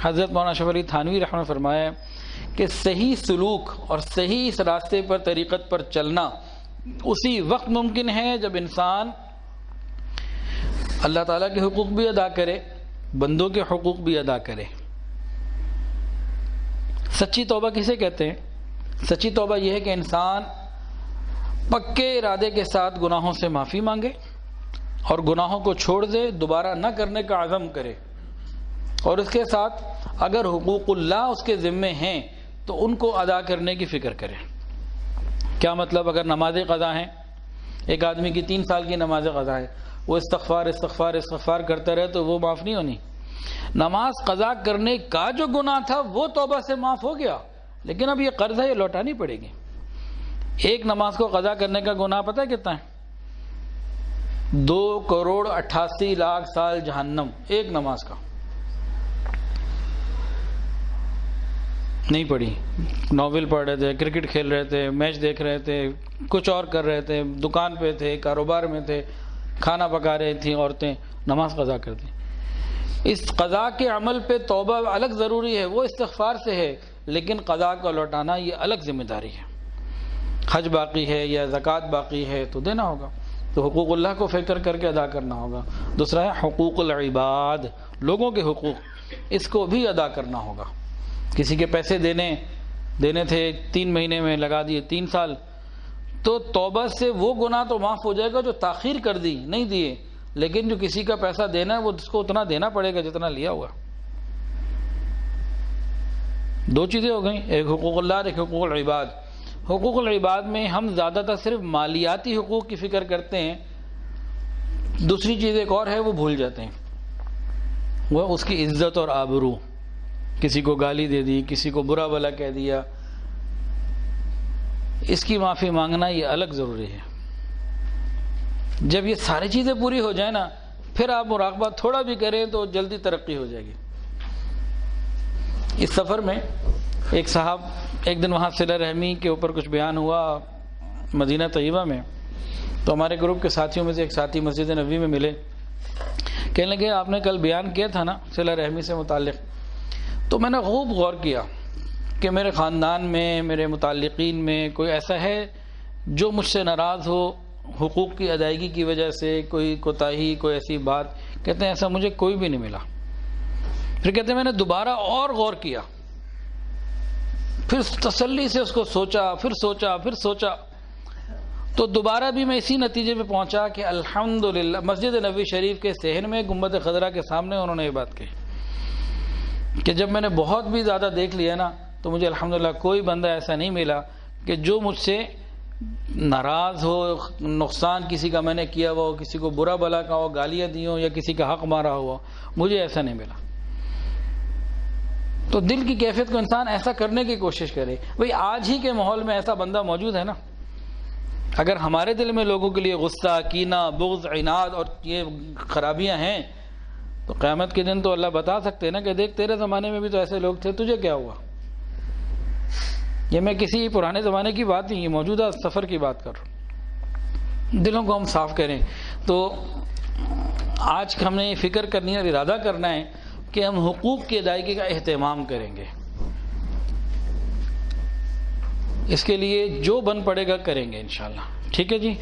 حضرت مولانا اشرف علی تھانوی رحمہ اللہ فرمایا کہ صحیح سلوک اور صحیح اس راستے پر طریقت پر چلنا اسی وقت ممکن ہے جب انسان اللہ تعالیٰ کے حقوق بھی ادا کرے، بندوں کے حقوق بھی ادا کرے۔ سچی توبہ کسے کہتے ہیں؟ سچی توبہ یہ ہے کہ انسان پکے ارادے کے ساتھ گناہوں سے معافی مانگے اور گناہوں کو چھوڑ دے، دوبارہ نہ کرنے کا عزم کرے، اور اس کے ساتھ اگر حقوق اللہ اس کے ذمے ہیں تو ان کو ادا کرنے کی فکر کرے۔ کیا مطلب؟ اگر نماز قضا ہیں، ایک آدمی کی 3 سال کی نماز قضا ہے، وہ استغفار کرتا رہے تو وہ معاف نہیں ہونی۔ نماز قضا کرنے کا جو گناہ تھا وہ توبہ سے معاف ہو گیا، لیکن اب یہ قرض ہے، یہ لوٹانی پڑے گی۔ ایک نماز کو قضا کرنے کا گناہ پتہ ہے کتنا ہے؟ 2,88,00,000 سال جہنم، ایک نماز کا۔ نہیں پڑھی، ناول پڑھ رہے تھے، کرکٹ کھیل رہے تھے، میچ دیکھ رہے تھے، کچھ اور کر رہے تھے، دکان پہ تھے، کاروبار میں تھے، کھانا پکا رہی تھیں عورتیں، نماز قضا کر دی۔ اس قضا کے عمل پہ توبہ الگ ضروری ہے، وہ استغفار سے ہے، لیکن قضا کا لوٹانا یہ الگ ذمہ داری ہے۔ حج باقی ہے یا زکوٰۃ باقی ہے تو دینا ہوگا، تو حقوق اللہ کو فکر کر کے ادا کرنا ہوگا۔ دوسرا ہے حقوق العباد، لوگوں کے حقوق، اس کو بھی ادا کرنا ہوگا۔ کسی کے پیسے دینے تھے، 3 مہینے میں لگا دیے 3 سال، تو توبہ سے وہ گناہ تو معاف ہو جائے گا جو تاخیر کر دی، نہیں دیے، لیکن جو کسی کا پیسہ دینا ہے وہ اس کو اتنا دینا پڑے گا جتنا لیا ہوا۔ 2 چیزیں ہو گئیں، ایک حقوق اللہ اور ایک حقوق العباد۔ حقوق العباد میں ہم زیادہ تر صرف مالیاتی حقوق کی فکر کرتے ہیں، دوسری چیز ایک اور ہے وہ بھول جاتے ہیں، وہ اس کی عزت اور آبرو۔ کسی کو گالی دے دی، کسی کو برا بھلا کہہ دیا، اس کی معافی مانگنا یہ الگ ضروری ہے۔ جب یہ ساری چیزیں پوری ہو جائیں نا، پھر آپ مراقبہ تھوڑا بھی کریں تو جلدی ترقی ہو جائے گی۔ اس سفر میں ایک صاحب، ایک دن وہاں صلہ رحمی کے اوپر کچھ بیان ہوا مدینہ طیبہ میں، تو ہمارے گروپ کے ساتھیوں میں سے ایک ساتھی مسجد نبوی میں ملے، کہنے لگے آپ نے کل بیان کیا تھا نا صلہ رحمی سے متعلق، تو میں نے خوب غور کیا کہ میرے خاندان میں، میرے متعلقین میں کوئی ایسا ہے جو مجھ سے ناراض ہو حقوق کی ادائیگی کی وجہ سے، کوئی کوتاہی، کوئی ایسی بات؟ کہتے ہیں ایسا مجھے کوئی بھی نہیں ملا۔ پھر کہتے ہیں میں نے دوبارہ اور غور کیا، پھر تسلی سے اس کو سوچا، تو دوبارہ بھی میں اسی نتیجے پہ پہنچا کہ الحمدللہ مسجد نبوی شریف کے صحن میں گنبد خضرا کے سامنے انہوں نے یہ بات کہی کہ جب میں نے بہت بھی زیادہ دیکھ لیا نا تو مجھے الحمدللہ کوئی بندہ ایسا نہیں ملا کہ جو مجھ سے ناراض ہو، نقصان کسی کا میں نے کیا ہوا ہو، کسی کو برا بھلا کہا ہو، گالیاں دی ہوں یا کسی کا حق مارا ہوا، مجھے ایسا نہیں ملا۔ تو دل کی کیفیت کو انسان ایسا کرنے کی کوشش کرے۔ بھئی آج ہی کے ماحول میں ایسا بندہ موجود ہے نا، اگر ہمارے دل میں لوگوں کے لیے غصہ، کینہ، بغض، عناد اور یہ خرابیاں ہیں تو قیامت کے دن تو اللہ بتا سکتے ہیں نا کہ دیکھ تیرے زمانے میں بھی تو ایسے لوگ تھے، تجھے کیا ہوا؟ یہ میں کسی پرانے زمانے کی بات نہیں، یہ موجودہ سفر کی بات کر رہا ہوں۔ دلوں کو ہم صاف کریں۔ تو آج ہم نے یہ فکر کرنی ہے اور ارادہ کرنا ہے کہ ہم حقوق کی ادائیگی کا اہتمام کریں گے، اس کے لیے جو بن پڑے گا کریں گے انشاءاللہ۔ ٹھیک ہے جی۔